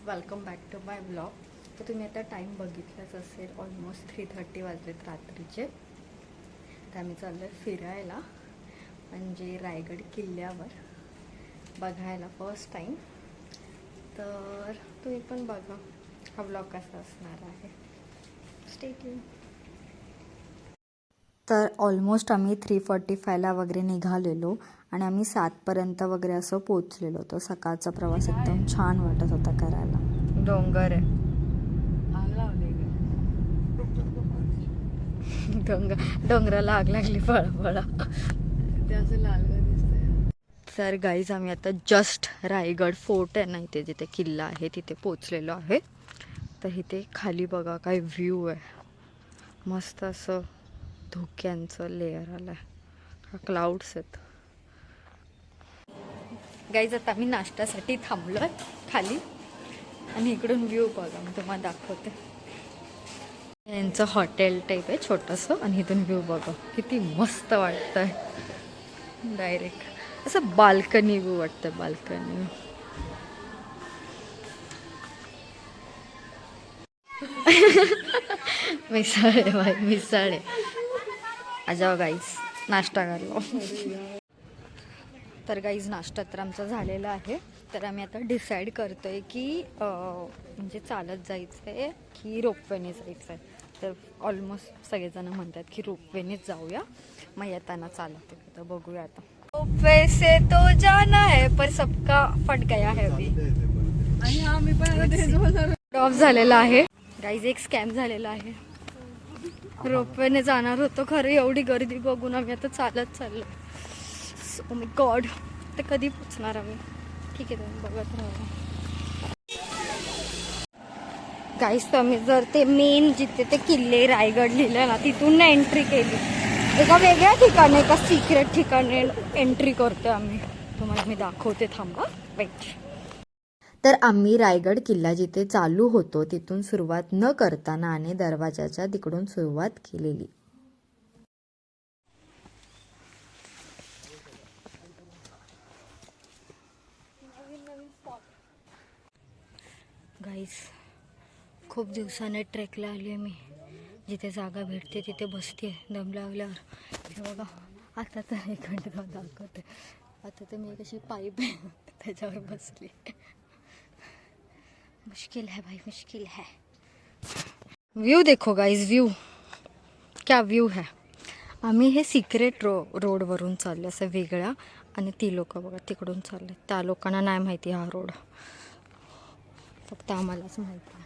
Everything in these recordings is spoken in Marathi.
Welcome back to my blog. तर तुम्ही आता टाईम बघितलाच असेल, ऑलमोस्ट 3:30 वाजलेत रात्रीचे. तर आम्ही चाललो आहे फिरायला, म्हणजे रायगड किल्ल्यावर बघायला फर्स्ट टाईम. तर तुम्ही पण बघा हा ब्लॉग कसा असणार आहे. Stay tune. तर ऑलमोस्ट आम्ही 3:45ला वगैरे निघालेलो आणि आम्ही 7पर्यंत वगैरे असं पोचलेलो होतो. सकाळचा प्रवास एकदम छान वाटत होता करायला. डोंगर आहे, डोंगराला आग लागली फळा ते असं लालगा दिसतंय. तर गाईज आम्ही आता जस्ट रायगड फोर्ट आहे ना, इथे जिथे किल्ला आहे तिथे पोचलेलो आहे. तर इथे खाली बघा काय व्ह्यू आहे, मस्त असं धुक्यांचं लेअर आलंय, क्लाउड्स आहेत. गाईज आता आम्ही नाश्त्यासाठी थांबलोय खाली आणि इकडून व्ह्यू बघा, मी तुम्हाला दाखवते. यांचं हॉटेल टाईप आहे छोटंसं आणि इथून व्ह्यू बघा किती मस्त वाटतंय. डायरेक्ट असं बाल्कनी व्ह्यू वाटतं, बाल्कनी. मिसळ आहे भाई, मिसळ आहे. आजाव गाईज, नाश्ता करलो. तर गाईज नाश्ता तर आमचा झालेला आहे. तर आम्ही आता डिसाईड करतोय की म्हणजे चालत जायचं आहे की रोपवेने जायचं आहे. तर ऑलमोस्ट सगळेजण म्हणतात की रोपवेनेच जाऊया, मग येताना चालत आहे. तर बघूया आता. रोपवे से तो जाना है पर सबका फट गया है अभी. आणि हा मी पण ऑफ झालेला आहे गाईज, एक स्कॅम झालेला आहे. रोपवेने जाणार होतो, खरं एवढी गर्दी बघून आम्ही आता चालत चाललो. ओ माय गॉड, तर कधी पोचणार आम्ही? ठीक आहे, तुम्ही बघत राहा. गाईस तर आम्ही जर ते मेन जिथे ते किल्ले रायगड लिहिलं ना, तिथून ना एंट्री केली. एका वेगळ्या ठिकाणी, एका सिक्रेट ठिकाणी एंट्री करतो आम्ही. तुम्हाला मी दाखवते, थांबा वेट. तर आम्ही रायगड किल्ला जिथे चालू होतो तिथून सुरुवात न करता नाणे दरवाजाच्या तिकडून सुरुवात केलेली. गाईस खूप दिवसाने ट्रेकला आले मी. जिथे जागा भेटते तिथे बसते दम लागल्यावर. हे बघा आता तर एक घंटा दाखवते. आता तर मी कशी पाईप त्याच्यावर बसली. मुश्किल है भाई, मुश्किल है. व्यू देखो गाइस, व्यू क्या व्यू है. आम्ही हे सिक्रेट रोडवरून चालले असं वेगळ्या, आणि ती लोक बघा तिकडून चालले. त्या लोकांना नाही माहिती हा रोड, फक्त आम्हालाच माहिती आहे.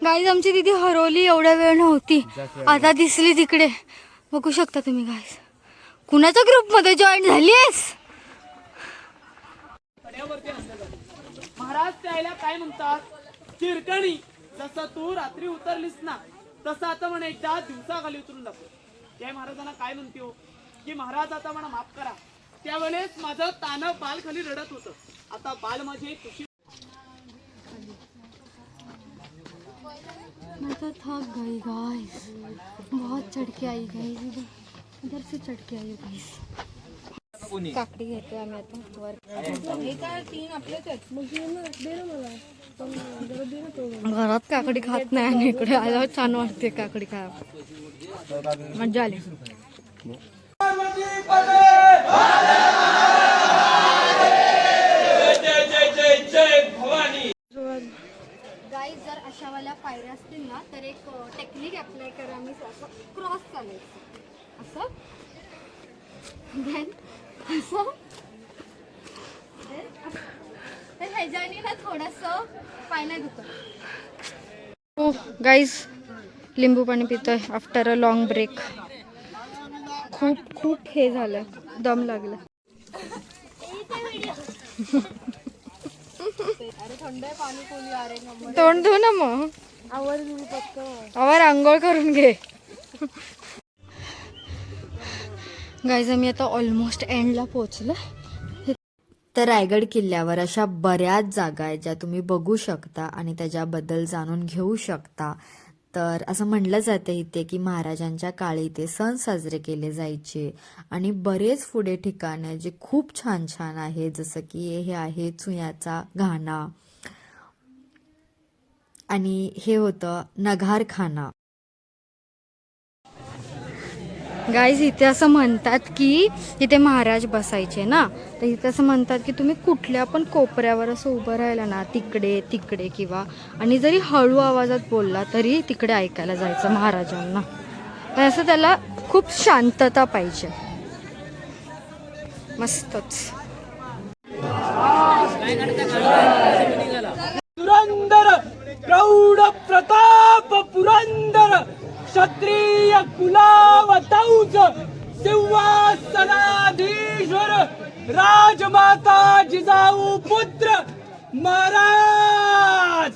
गाईज आमची तिथे हरवली, एवढ्या वेळ नव्हती, आता दिसली तिकडे. बघू शकता तुम्ही गाईज. कुणाच्या ग्रुपमध्ये जॉईन झालीस? महाराज त्याला काय म्हणतात, चिरकणी. जसं तू रात्री उतरलीस ना, तसं आता म्हणे एकदा दिवसाखाली उतरून जातो. त्या महाराजांना काय म्हणतो की महाराज आता मला माफ करा, त्यावेळेस माझं तानं बाल खाली रडत होतं. आता बाल माझे खुशी. मैं तो थक गई गाइस, बहुत चढ़ के आई गाइस, इधर से चढ़ के आई गाइस. काकडी घेते आम्ही आता वर. घरात काकडी खात नाही आणि इकडे आल्यावर छान वाटते काकडी खायला, मजा आली. गाईज जर अशा वाल्या पायऱ्या असतील ना, तर एक टेक्निक अप्लाय करा. मी असं क्रॉस चालायचं, असं देन असं, तर ह्याच्याने ना थोडंसं पाय नाही दुखत. हो गाईज, लिंबू पाणी पितोय आफ्टर अ लॉंग ब्रेक. खूप खूप हे झालं, दम लागला. तोंड धु ना मग, आवर आंघोळ करून घे. गाईज आम्ही आता ऑलमोस्ट एंडला पोहोचलो. तर रायगड किल्ल्यावर अशा बऱ्याच जागा आहेत ज्या तुम्ही बघू शकता आणि त्याच्याबद्दल जाणून घेऊ शकता. तर असं म्हटलं जातं इथे की महाराजांच्या काळी ते सण साजरे केले जायचे आणि बरेच पुढे ठिकाण आहे जे खूप छान छान आहे, जसं की हे आहे चुयाचा घाणा आणि हे होतं नगारखाना. गाईज इथे असं म्हणतात की इथे महाराज बसायचे ना, तर इथे असं म्हणतात की तुम्ही कुठल्या पण कोपऱ्यावर असं उभं राहिलं ना, तिकडे तिकडे किंवा आणि जरी हळू आवाजात बोलला तरी तिकडे ऐकायला जायचं महाराजांना. पण असं त्याला खूप शांतता पाहिजे. मस्तच. पुरंदर प्रौढ प्रताप पुरंदर क्षत्रिय कुलावतौज सिंहासनाधीश्वर राजमाता जिजाऊ पुत्र महाराज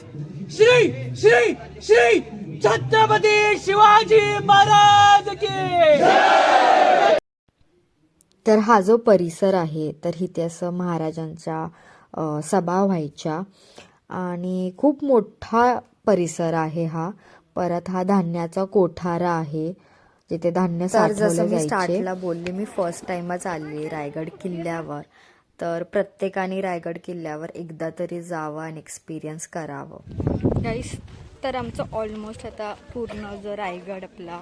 श्री श्री श्री छत्रपती शिवाजी महाराज की. तर हा जो परिसर आहे तर इथे असं महाराजांच्या सभा व्हायच्या आणि खूप मोठा परिसर आहे हा. परत हा धान्याचा कोठारा आहे जिथे धान्य तर जसं साठवले मी जायचे. स्टार्टला बोलले, मी फर्स्ट टाइमच आली रायगड किल्ल्यावर. तर प्रत्येकाने रायगड किल्ल्यावर एकदा तरी जावं आणि एक्सपिरियन्स करावं. गाईस, तर आमचं ऑलमोस्ट आता पूर्ण जो रायगड आपला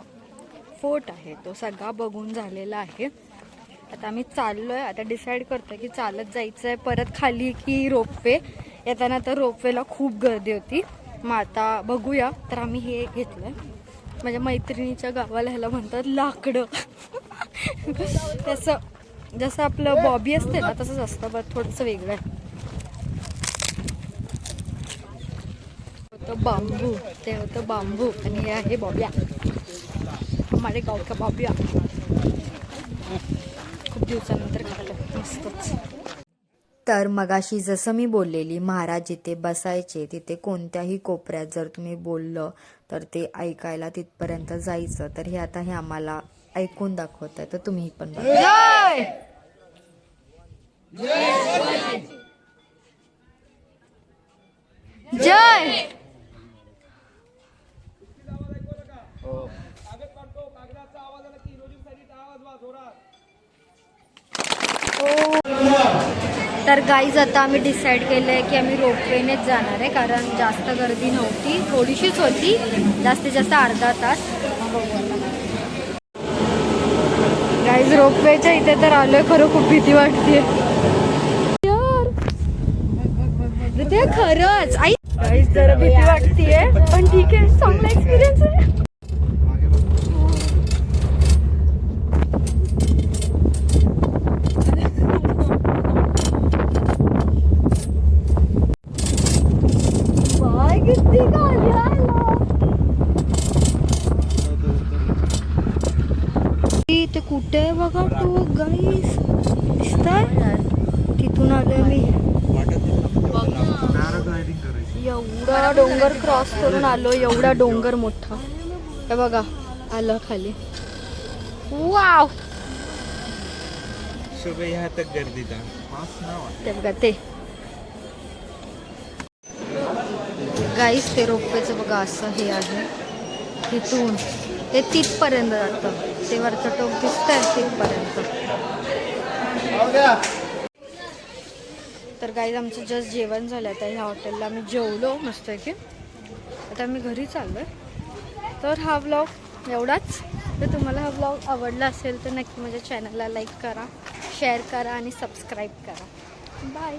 फोर्ट आहे तो सगळा बघून झालेला आहे. आता आम्ही चाललोय. आता डिसाईड करतोय की चालत जायचं आहे परत खाली की रोपवे. येताना तर रोपवेला खूप गर्दी होती, मग आता बघूया. तर आम्ही हे घेतलंय माझ्या मैत्रिणीच्या गावाला, ह्याला म्हणतात लाकडं. तसं जसं आपलं बॉबी असते ना तसंच असतं, पण थोडंसं वेगळं आहे. होतं बांबू, ते होतं बांबू आणि हे आहे बॉबिया. हमारे गाव का बॉबिया. खूप दिवसानंतर खाल्लं, मस्तच. तर मगाशी जसं मी बोललेली महाराज जिथे बसायचे तिथे कोणत्याही कोपऱ्यात जर तुम्ही बोललं तर ते ऐकायला तिथपर्यंत जायचं. तर हे आता हे आम्हाला ऐकून दाखवत आहे, तर तुम्ही पण बघा. जय. तर गाईज आता आम्ही डिसाईड केलं आहे की आम्ही रोपवेनेच जाणार आहे, कारण जास्त गर्दी नव्हती, थोडीशीच होती, जास्तीत जास्त अर्धा तास. गाईज रोपवेच्या इथे तर आलोय, खरं खूप भीती वाटते ते खरंच. आई गाईज जरा भीती वाटतेय, पण ठीक आहे, चांगला एक्सपिरियन्स आहे. ते कुठे आहे बघा तो गाईस, दिसतंय? तिथून आलोय मी. एवढा डोंगर क्रॉस करून आलो, एवढा डोंगर मोठा. हे बघा आलं खाली. वाव, यहाँ तक गर्दी था. ते बघा ते गाईस, ते रोपवेचं बघा असं हे आहे. तिथून ते तिथपर्यंत जातं, ते वरचं टोक दिसतंय तिथपर्यंत. तर गाईज आमचं जस्ट जेवण झालं. आता ह्या हॉटेलला आम्ही जेवलो मस्त आहे की. आता आम्ही घरी चाललो आहे. तर हा व्लॉग एवढाच. तर तुम्हाला हा व्लॉग आवडला असेल तर नक्की माझ्या चॅनलला लाईक करा, शेअर करा आणि सबस्क्राईब करा. बाय.